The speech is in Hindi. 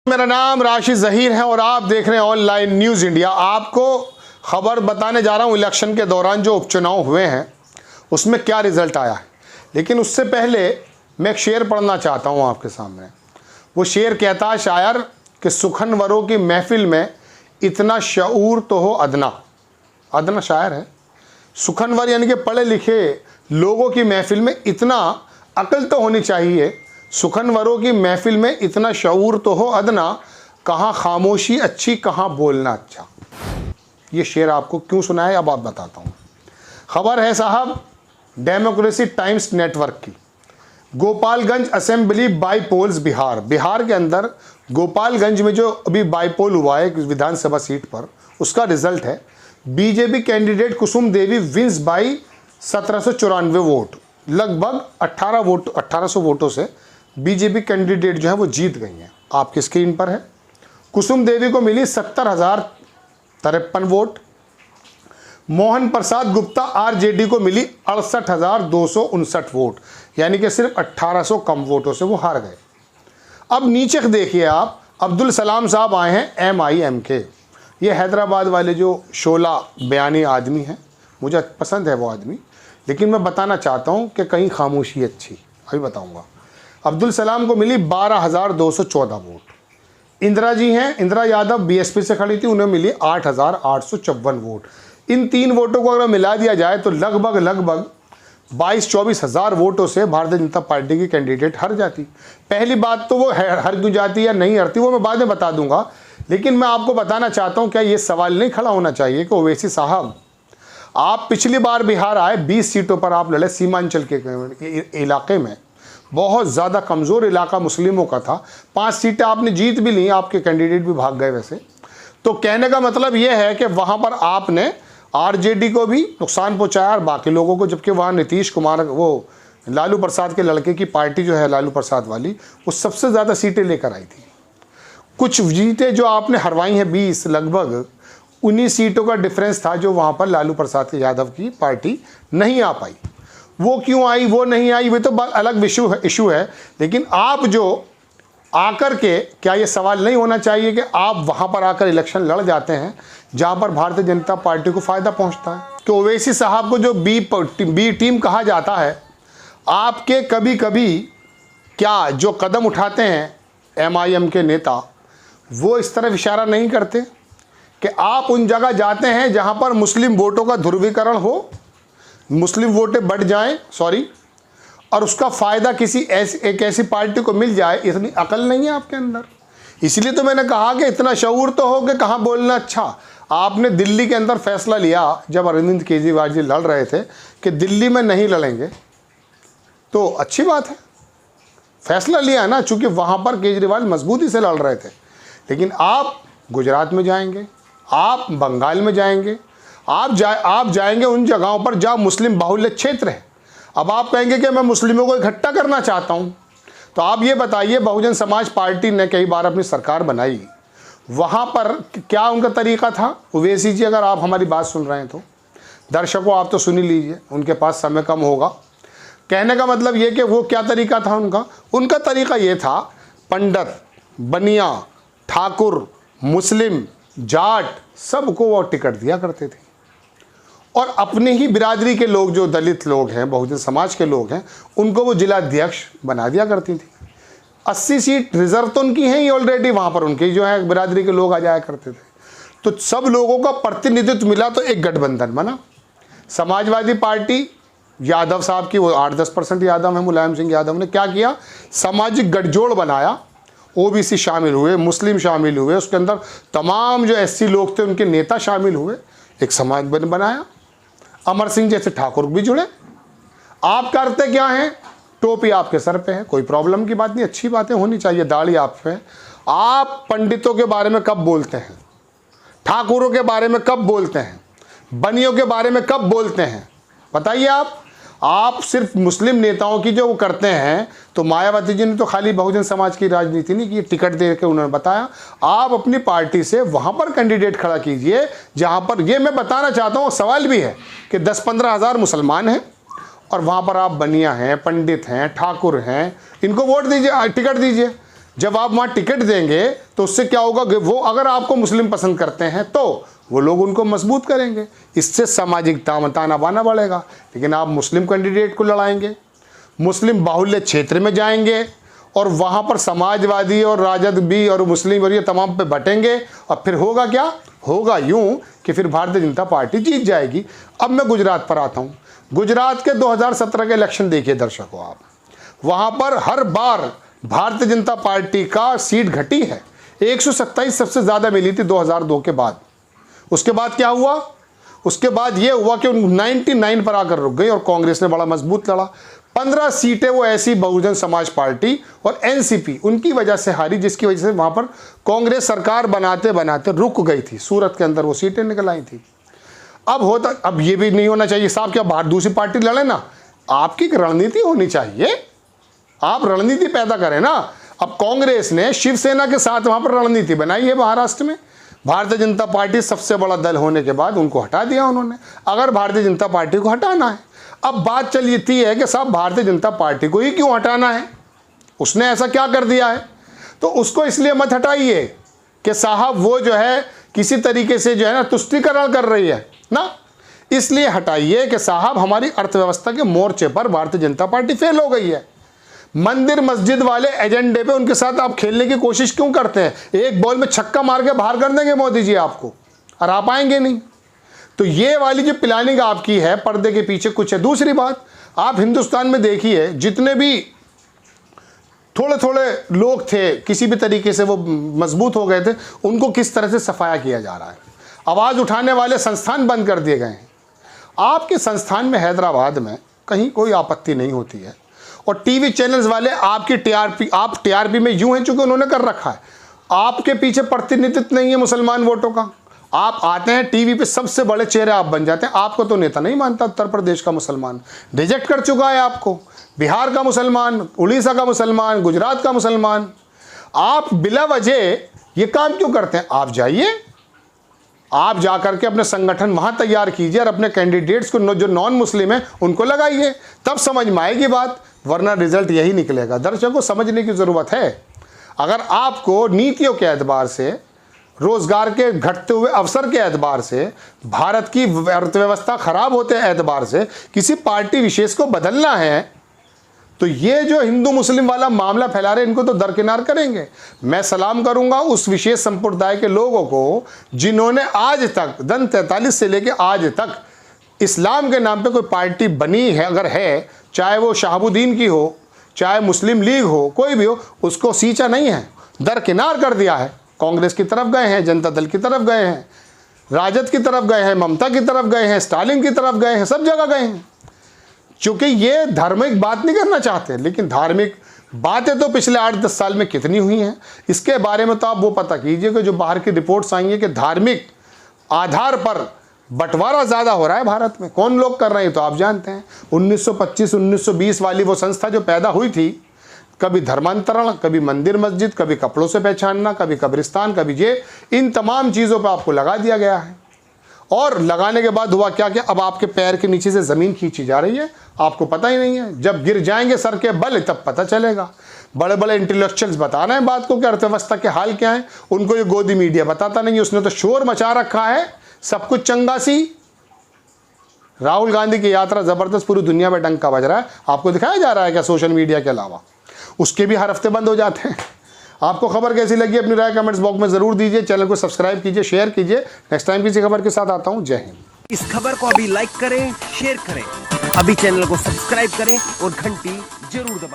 मेरा नाम राशिद ज़हीर है और आप देख रहे हैं ऑनलाइन न्यूज़ इंडिया। आपको खबर बताने जा रहा हूं इलेक्शन के दौरान जो उपचुनाव हुए हैं उसमें क्या रिज़ल्ट आया है। लेकिन उससे पहले मैं एक शेर पढ़ना चाहता हूं आपके सामने। वो शेर कहता है शायर कि सुखनवरों की महफिल में इतना शऊर तो हो अदना। अदना शायर है। सुखनवर यानी कि पढ़े लिखे लोगों की महफिल में इतना अक्ल तो होनी चाहिए। सुखनवरों की महफिल में इतना शऊर तो हो अदना, कहाँ खामोशी अच्छी कहाँ बोलना अच्छा। ये शेर आपको क्यों सुनाया अब आप बताता हूँ। खबर है साहब डेमोक्रेसी टाइम्स नेटवर्क की। गोपालगंज असेंबली बाईपोल्स बिहार के अंदर गोपालगंज में जो अभी बाईपोल हुआ है विधानसभा सीट पर, उसका रिजल्ट है BJP candidate Kusum Devi wins by 1794 vote. लगभग 1800 वोटों से बीजेपी कैंडिडेट जो है वो जीत गई हैं। आपकी स्क्रीन पर है। कुसुम देवी को मिली 70,053 वोट। मोहन प्रसाद गुप्ता आरजेडी को मिली 68,259 वोट, यानी कि सिर्फ 1800 कम वोटों से वो हार गए। अब नीचे देखिए आप, अब्दुल सलाम साहब आए हैं MIM के। ये हैदराबाद वाले जो शोला बयानी आदमी हैं, मुझे पसंद है वो आदमी, लेकिन मैं बताना चाहता हूँ कि कहीं खामोशी अच्छी, अभी बताऊँगा। अब्दुल सलाम को मिली 12,214 वोट। इंदिरा जी हैं, इंदिरा यादव BSP से खड़ी थी, उन्हें मिली 8,854 वोट। इन तीन वोटों को अगर मिला दिया जाए तो लगभग 22-24 हज़ार वोटों से भारतीय जनता पार्टी की कैंडिडेट हार जाती। पहली बात तो वो हार क्यों जाती या नहीं हारती वो मैं बाद में बता दूंगा, लेकिन मैं आपको बताना चाहता हूँ क्या ये सवाल नहीं खड़ा होना चाहिए कि ओवैसी साहब, आप पिछली बार बिहार आए, 20 सीटों पर आप लड़े, सीमांचल के इलाके में बहुत ज़्यादा कमज़ोर इलाका मुस्लिमों का था। 5 सीटें आपने जीत भी ली, आपके कैंडिडेट भी भाग गए वैसे। तो कहने का मतलब ये है कि वहाँ पर आपने आरजेडी को भी नुकसान पहुँचाया और बाकी लोगों को, जबकि वहाँ नीतीश कुमार, वो लालू प्रसाद के लड़के की पार्टी जो है लालू प्रसाद वाली, वो सबसे ज़्यादा सीटें लेकर आई थी। कुछ सीटें जो आपने हरवाई हैं 20, लगभग 19 सीटों का डिफरेंस था जो वहाँ पर लालू प्रसाद के यादव की पार्टी नहीं आ पाई। वो क्यों आई वो नहीं आई वो तो अलग इशू है, लेकिन आप जो आकर के, क्या ये सवाल नहीं होना चाहिए कि आप वहाँ पर आकर इलेक्शन लड़ जाते हैं जहाँ पर भारतीय जनता पार्टी को फ़ायदा पहुँचता है। कि ओवैसी साहब को जो बी टीम कहा जाता है, आपके कभी कभी क्या जो कदम उठाते हैं MIM के नेता, वो इस तरफ इशारा नहीं करते कि आप उन जगह जाते हैं जहाँ पर मुस्लिम वोटों का ध्रुवीकरण हो, मुस्लिम वोटें बढ़ जाएं, और उसका फ़ायदा किसी एक ऐसी पार्टी को मिल जाए। इतनी अकल नहीं है आपके अंदर। इसलिए तो मैंने कहा कि इतना शऊर तो हो कि कहाँ बोलना अच्छा। आपने दिल्ली के अंदर फैसला लिया जब अरविंद केजरीवाल जी लड़ रहे थे कि दिल्ली में नहीं लड़ेंगे, तो अच्छी बात है, फैसला लिया ना, चूँकि वहाँ पर केजरीवाल मजबूती से लड़ रहे थे। लेकिन आप गुजरात में जाएंगे, आप बंगाल में जाएंगे, आप जाएंगे उन जगहों पर जहाँ मुस्लिम बाहुल्य क्षेत्र है। अब आप कहेंगे कि मैं मुस्लिमों को इकट्ठा करना चाहता हूँ, तो आप ये बताइए, बहुजन समाज पार्टी ने कई बार अपनी सरकार बनाई, वहाँ पर क्या उनका तरीका था। ओवैसी जी, अगर आप हमारी बात सुन रहे हैं तो दर्शकों आप तो सुन ही लीजिए, उनके पास समय कम होगा। कहने का मतलब ये कि वो क्या तरीका था उनका तरीका ये था, पंडित, बनिया, ठाकुर, मुस्लिम, जाट, सबको वो टिकट दिया करते थे और अपने ही बिरादरी के लोग, जो दलित लोग हैं, बहुजन समाज के लोग हैं, उनको वो जिलाध्यक्ष बना दिया करती थी। 80 सीट रिजर्व तो उनकी हैं ही ऑलरेडी, वहाँ पर उनके जो है बिरादरी के लोग आ जाया करते थे। तो सब लोगों का प्रतिनिधित्व मिला तो एक गठबंधन बना। समाजवादी पार्टी यादव साहब की, वो 8-10% यादव हैं, मुलायम सिंह यादव ने क्या किया, सामाजिक गठजोड़ बनाया। OBC शामिल हुए, मुस्लिम शामिल हुए, उसके अंदर तमाम जो SC लोग थे उनके नेता शामिल हुए, एक समाज बनाया। अमर सिंह जैसे ठाकुर भी जुड़े। आप करते क्या हैं, टोपी आपके सर पे है, कोई प्रॉब्लम की बात नहीं, अच्छी बातें होनी चाहिए, दाढ़ी आप पे। आप पंडितों के बारे में कब बोलते हैं, ठाकुरों के बारे में कब बोलते हैं, बनियों के बारे में कब बोलते हैं, बताइए आप सिर्फ मुस्लिम नेताओं की जो वो करते हैं। तो मायावती जी ने तो खाली बहुजन समाज की राजनीति नहीं की, टिकट दे के उन्होंने बताया आप अपनी पार्टी से वहाँ पर कैंडिडेट खड़ा कीजिए जहाँ पर, ये मैं बताना चाहता हूँ, सवाल भी है कि 10-15 हज़ार मुसलमान हैं और वहाँ पर आप बनिया हैं, पंडित हैं, ठाकुर हैं, इनको वोट दीजिए, टिकट दीजिए। जब आप वहाँ टिकट देंगे तो उससे क्या होगा कि वो अगर आपको मुस्लिम पसंद करते हैं तो वो लोग उनको मजबूत करेंगे, इससे सामाजिक ताना बाना बढ़ेगा। लेकिन आप मुस्लिम कैंडिडेट को लड़ाएंगे, मुस्लिम बाहुल्य क्षेत्र में जाएंगे और वहाँ पर समाजवादी और राजद भी और मुस्लिम और ये तमाम पे बटेंगे, और फिर होगा क्या? होगा यूँ कि फिर भारतीय जनता पार्टी जीत जाएगी। अब मैं गुजरात पर आता हूँ। गुजरात के 2017 के इलेक्शन देखिए दर्शकों आप, वहाँ पर हर बार भारतीय जनता पार्टी का सीट घटी है। 127 सबसे ज़्यादा मिली थी 2002 के बाद। उसके बाद क्या हुआ? उसके बाद ये हुआ कि 99 पर आकर रुक गई और कांग्रेस ने बड़ा मजबूत लड़ा। 15 सीटें वो ऐसी बहुजन समाज पार्टी और एनसीपी उनकी वजह से हारी, जिसकी वजह से वहाँ पर कांग्रेस सरकार बनाते बनाते रुक गई थी। सूरत के अंदर वो सीटें निकल आई थी। अब ये भी नहीं होना चाहिए साहब, क्या बाहर दूसरी पार्टी लड़े ना, आपकी एक रणनीति होनी चाहिए, आप रणनीति पैदा करें ना। अब कांग्रेस ने शिवसेना के साथ वहाँ पर रणनीति बनाई है महाराष्ट्र में। भारतीय जनता पार्टी सबसे बड़ा दल होने के बाद उनको हटा दिया उन्होंने। अगर भारतीय जनता पार्टी को हटाना है, अब बात चलती है कि साहब भारतीय जनता पार्टी को ही क्यों हटाना है, उसने ऐसा क्या कर दिया है? तो उसको इसलिए मत हटाइए कि साहब वो जो है किसी तरीके से जो है ना तुष्टीकरण कर रही है ना, इसलिए हटाइए कि साहब हमारी अर्थव्यवस्था के मोर्चे पर भारतीय जनता पार्टी फेल हो गई है। मंदिर मस्जिद वाले एजेंडे पे उनके साथ आप खेलने की कोशिश क्यों करते हैं? एक बॉल में छक्का मार के बाहर कर देंगे मोदी जी आपको, और आप आएंगे नहीं। तो ये वाली जो प्लानिंग आपकी है पर्दे के पीछे कुछ है। दूसरी बात, आप हिंदुस्तान में देखिए जितने भी थोड़े थोड़े लोग थे किसी भी तरीके से वो मजबूत हो गए थे, उनको किस तरह से सफाया किया जा रहा है। आवाज़ उठाने वाले संस्थान बंद कर दिए गए हैं। आपके संस्थान में हैदराबाद में कहीं कोई आपत्ति नहीं होती है, और टीवी चैनल्स वाले आपकी टीआरपी में यूं हैं चूंकि उन्होंने कर रखा है। आपके पीछे प्रतिनिधित्व नहीं है मुसलमान वोटों का। आप आते हैं टीवी पे, सबसे बड़े चेहरे आप बन जाते हैं। आपको तो नेता नहीं मानता। उत्तर प्रदेश का मुसलमान रिजेक्ट कर चुका है आपको, बिहार का मुसलमान, उड़ीसा का मुसलमान, गुजरात का मुसलमान। आप बिला वजह ये काम क्यों करते हैं? आप जाइए, आप जाकर के अपने संगठन वहाँ तैयार कीजिए और अपने कैंडिडेट्स को जो नॉन मुस्लिम है उनको लगाइए, तब समझ में आएगी बात, वरना रिजल्ट यही निकलेगा। दर्शकों, समझने की ज़रूरत है। अगर आपको नीतियों के एतबार से, रोज़गार के घटते हुए अवसर के एतबार से, भारत की अर्थव्यवस्था खराब होते एतबार से किसी पार्टी विशेष को बदलना है, तो ये जो हिंदू मुस्लिम वाला मामला फैला रहे इनको तो दरकिनार करेंगे। मैं सलाम करूंगा उस विशेष संप्रदाय के लोगों को जिन्होंने आज तक सन 43 से लेकर आज तक इस्लाम के नाम पे कोई पार्टी बनी है, अगर है, चाहे वो शहाबुद्दीन की हो, चाहे मुस्लिम लीग हो, कोई भी हो, उसको सींचा नहीं है, दरकिनार कर दिया है। कांग्रेस की तरफ गए हैं, जनता दल की तरफ गए हैं, राजद की तरफ गए हैं, ममता की तरफ गए हैं, स्टालिन की तरफ गए हैं, सब जगह गए हैं। चूँकि ये धार्मिक बात नहीं करना चाहते, लेकिन धार्मिक बातें तो पिछले 8-10 साल में कितनी हुई हैं, इसके बारे में तो आप वो पता कीजिए कि जो बाहर की रिपोर्ट्स आई हैं कि धार्मिक आधार पर बंटवारा ज़्यादा हो रहा है भारत में। कौन लोग कर रहे हैं तो आप जानते हैं। 1925-1920 वाली वो संस्था जो पैदा हुई थी, कभी धर्मांतरण, कभी मंदिर मस्जिद, कभी कपड़ों से पहचानना, कभी कब्रिस्तान, कभी ये, इन तमाम चीज़ों पर आपको लगा दिया गया है। और लगाने के बाद हुआ क्या कि अब आपके पैर के नीचे से ज़मीन खींची जा रही है, आपको पता ही नहीं है। जब गिर जाएंगे सर के बल तब पता चलेगा। बड़े बड़े इंटेलेक्चुअल्स बता रहे हैं बात को कि अर्थव्यवस्था के हाल क्या है, उनको ये गोदी मीडिया बताता नहीं है। उसने तो शोर मचा रखा है, सब कुछ चंगा सी। राहुल गांधी की यात्रा ज़बरदस्त, पूरी दुनिया में डंका बज रहा है। आपको दिखाया जा रहा है क्या सोशल मीडिया के अलावा? उसके भी हर हफ्ते बंद हो जाते हैं। आपको खबर कैसी लगी अपनी राय कमेंट्स बॉक्स में ज़रूर दीजिए। चैनल को सब्सक्राइब कीजिए, शेयर कीजिए। नेक्स्ट टाइम किसी खबर के साथ आता हूँ। जय हिंद। इस खबर को अभी लाइक करें, शेयर करें, अभी चैनल को सब्सक्राइब करें और घंटी जरूर दबाएं।